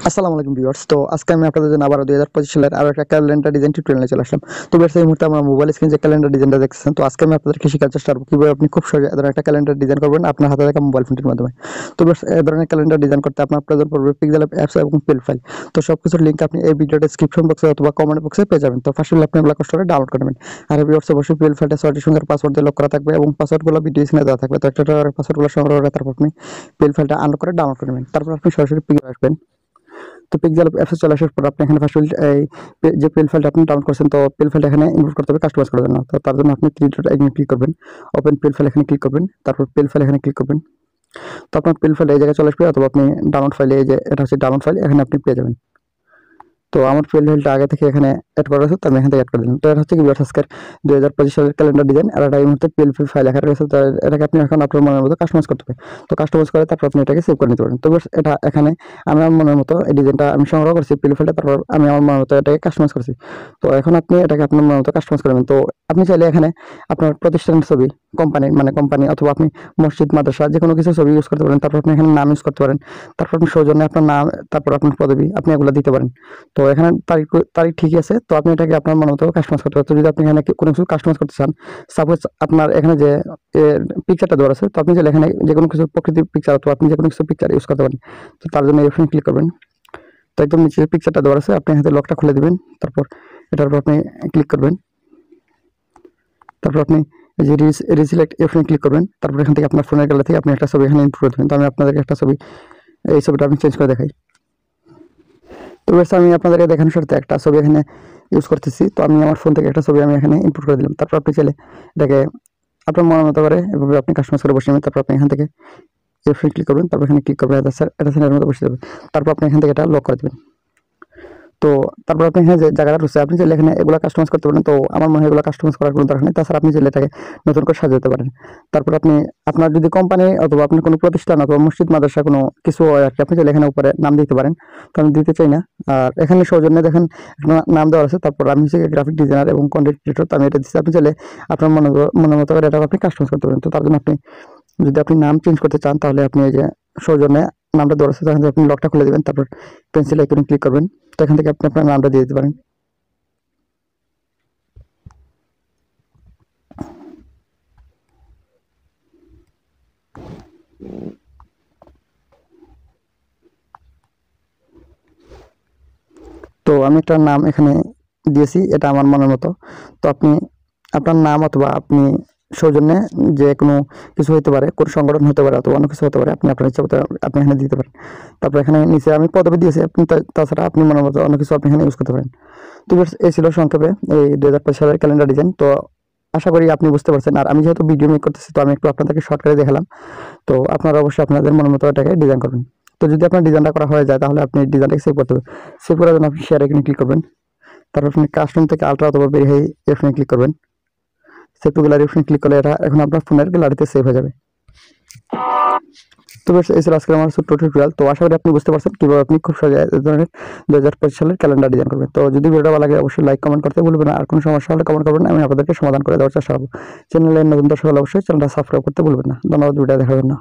আসসালামু আলাইকুম ভিউয়ার্স। তো আজকে আমি আপনাদের জন্য আবারও 2025 সালের আরো একটা ক্যালেন্ডার ডিজাইন টিউটোরিয়াল নিয়ে চলে আসলাম। তো ভিউয়ার্স, এই মুহূর্তে আমার মোবাইল স্ক্রিনে যে ক্যালেন্ডার ডিজাইনটা দেখতেছেন, তো আজকে আমি আপনাদেরকে শেখার চেষ্টা করব কিভাবে আপনি খুব সহজে এ ধরনের একটা ক্যালেন্ডার ডিজাইন করবেন আপনার হাতে থাকা মোবাইল ফোনটির মাধ্যমে। তো ভিউয়ার্স, এই ধরনের ক্যালেন্ডার ডিজাইন করতে আপনার প্রয়োজন পড়বে পিক্সেল অ্যাপস এবং পেল ফাইল। তো সবকিছুর লিংক আপনি এই ভিডিও ডেসক্রিপশন বক্সে অথবা কমেন্ট বক্সে পেয়ে যাবেন। তো ফার্স্টলি আপনি এগুলো কষ্ট করে ডাউনলোড করে নেবেন। আর ভিউয়ার্স, অবশ্যই পেল ফাইলটা সঠিক সঙ্গে পাসওয়ার্ড দিয়ে লক করা থাকবে এবং পাসওয়ার্ডগুলো ভিডিও স্ক্রিনে দেওয়া থাকবে। তো একটা পাসওয়ার্ডগুলো সংগ্রহ করে তারপর আপনি পেল ফাইলটা আনলক করে ডাউনলোড করে নেবেন। তারপর আপনি সরাসরি পিক্সেল আসবেন। তো পিক্সেল অ্যাপসে চলে আসার পর আপনি এখানে ফার্স্ট এই যে পেল ফাইলটা আপনি ডাউনলোড করছেন, তো পেল ফাইলটা এখানে ইনপুট করতে হবে কাস্টমাইজ করার জন্য। তো তার জন্য আপনি থ্রি ডট আইকনে ক্লিক করবেন, ওপেন পেল ফাইল এখানে ক্লিক করবেন, তারপর পেল ফাইল এখানে ক্লিক করবেন। তো আপনার পেল ফাইল এই জায়গায় চলে আসবে, অথবা আপনি ডাউনলোড ফাইলে, এই যে এটা হচ্ছে ডাউনলোড ফাইল, এখানে আপনি পেয়ে যাবেন। তো আমার পেল ফাইলটা আগে থেকে এখানে অ্যাড করা আছে, তো আমি এখান থেকে অ্যাড করে দিলাম। তো এটা হচ্ছে কি আজকের 2025 সালের ক্যালেন্ডার ডিজাইন। আর এটা এই মুহূর্তে পেল ফাইল এখানে রয়েছে, তো এটাকে আপনি এখন আপনার মনের মতো কাস্টমাইজ করতে হবে। তো কাস্টমাইজ করে তারপর আপনি এটাকে সেভ করে নিতে পারেন। তো এটা এখানে আমি আমার মনের মতো এই ডিজাইনটা আমি সংগ্রহ করছি পেল ফাইলটা, তারপর আমি আমার মনের মতো এটাকে কাস্টমাইজ করছি। তো এখন আপনি এটাকে আপনার মনের মতো কাস্টমাইজ করবেন। তো আপনি চাইলে এখানে আপনার প্রতিষ্ঠানের ছবি, কোম্পানি অথবা আপনি মসজিদ, মাদ্রাসা, যে কোনো কিছু ছবি ইউজ করতে পারেন। তারপর আপনি এখানে নাম ইউজ করতে পারেন। তারপর আপনি সৌজন্যে আপনার নাম, তারপর আপনার পদবি, আপনি এগুলো দিতে পারেন। তো এখানে তারিখ ঠিকই আছে। তো আপনি এটাকে আপনার মন মতো কাস্টমাইজ করতে পারেন। তো যদি আপনি এখানে কোনো কিছু কাস্টমাইজ করতে চান, সাপোজ আপনার এখানে যে পিকচারটা দেওয়া আছে, তো আপনি চাইলে এখানে যে কোনো কিছু প্রকৃতির পিকচার অথবা আপনি যে কোনো কিছু পিকচার ইউজ করতে পারেন। তো তার জন্য এই অপশনে ক্লিক করবেন। তো একদম নিচে পিকচারটা দেওয়া আছে, আপনি হাতে লকটা খুলে দিবেন। তারপর এটার উপর আপনি ক্লিক করবেন। তারপর আপনি এই যে রিসিলেক্ট অপশনে ক্লিক করবেন। তারপর এখান থেকে আপনার ফোনের গ্যালারি থেকে আপনি একটা ছবি এখানে ইনপুট করে দেবেন। তো আমি আপনাদেরকে একটা ছবি, এই ছবিটা আমি চেঞ্জ করে দেখাই। তো বেশ, আমি আপনাদেরকে দেখানোর সাথে একটা ছবি এখানে ইউজ করতেছি। তো আমি আমার ফোন থেকে একটা ছবি আমি এখানে ইনপুট করে দিলাম। তারপর আপনি চাইলে এটাকে আপনার মনের মতো করে এভাবে আপনি কাস্টমাইজ করে বসে নেবেন। তারপর আপনি এখান থেকে এই অপশনে ক্লিক করবেন। তারপর এখানে ক্লিক করবেন, এটা সেলের মতো বসে যাবে। তারপর আপনি এখান থেকে এটা লক করে দেবেন। তো তারপর আপনি এখানে যে জায়গাটা রয়েছে, আপনি চাইলে এখানে এগুলো কাস্টমাইজ করতে পারেন। তো আমার মনে হয় এগুলো কাস্টমাইজ করার কোনো দরকার নেই। তাছাড়া আপনি চাইলে এটাকে নতুন করে সাজাতে পারেন। তারপর আপনি আপনার যদি কোম্পানি অথবা আপনার কোনো প্রতিষ্ঠান অথবা মসজিদ, মাদ্রাসা কোনো কিছু হয় আর কি, আপনি চাইলে এখানে উপরে নাম দিতে পারেন। তো আমি দিতে চাই না। আর এখানে সৌজন্যে দেখেন নাম দেওয়া আছে। তারপর আমি হচ্ছে গ্রাফিক ডিজাইনার এবং কন্টেন্ট ক্রিয়েটর, তো আমি এটা দিচ্ছি। আপনি চাইলে আপনার মনের মতো করে এটা আপনি কাস্টমাইজ করতে পারেন। তো তার জন্য আপনি যদি আপনি নাম চেঞ্জ করতে চান, তাহলে আপনি এই যে সৌজন্যে নামটা দেওয়া আছে, তখন আপনি লকটা খুলে দেবেন। তারপর পেন্সিল আইকনে ক্লিক করবেন। তো এখান থেকে আপনি আপনার নামটা দিয়ে দিতে পারেন। তো আমি একটা নাম এখানে দিয়েছি, এটা আমার মনের মতো। তো আপনি আপনার নাম অথবা আপনি সৌজন্যে যে কোনো কিছু হতে পারে, কোন সংগঠন হতে পারে অথবা অন্য কিছু হতে পারে, আপনি আপনার ইচ্ছা মতো আপনি এখানে দিতে পারেন। তারপর এখানে নিচে আমি পদবি দিয়েছি, আপনি তাছাড়া আপনি মনের মতো অন্য কিছু আপনি এখানে ইউজ করতে পারেন। তো এই ছিল সংক্ষেপে এই 2025 সালের ক্যালেন্ডার ডিজাইন। তো আশা করি আপনি বুঝতে পারছেন। আর আমি যেহেতু ভিডিও মেক করতেছি, তো আমি একটু আপনাদেরকে শর্টকাটে দেখালাম। তো আপনারা অবশ্যই আপনাদের মনের মতো এটাকে ডিজাইন করবেন। তো যদি আপনার ডিজাইনটা করা হয়ে যায়, তাহলে আপনি ডিজাইনটাকে সেভ করতে হবে। সেভ করার জন্য আপনি শেয়ার এখানে ক্লিক করবেন। তারপর আপনি কাস্টম থেকে আলট্রা অথবা বের হয়ে এখানে ক্লিক করবেন। সেভ টু গ্যালারি অপশনে ক্লিক করলে এটা এখন আপনার ফোনের গ্যালারিতে সেভ হয়ে যাবে। তো বেশ, এই ছিল আজকের আমার ছোট্ট টিউটোরিয়াল। তো আশা করি আপনি বুঝতে পারছেন কিভাবে আপনি খুব সহজে এই ধরনের 2025 সালের ক্যালেন্ডার ডিজাইন করবেন। তো যদি ভিডিওটা ভালো লাগে, অবশ্যই লাইক কমেন্ট করতে ভুলবেন না। আর কোনো সমস্যা হলে কমেন্ট করবেন, আমি আপনাদেরকে সমাধান করে দেওয়ার চেষ্টা করব। চ্যানেলের নতুন দর্শক হলে অবশ্যই চ্যানেলটা সাবস্ক্রাইব করতে ভুলবেন না। ধন্যবাদ ভিডিও দেখার জন্য।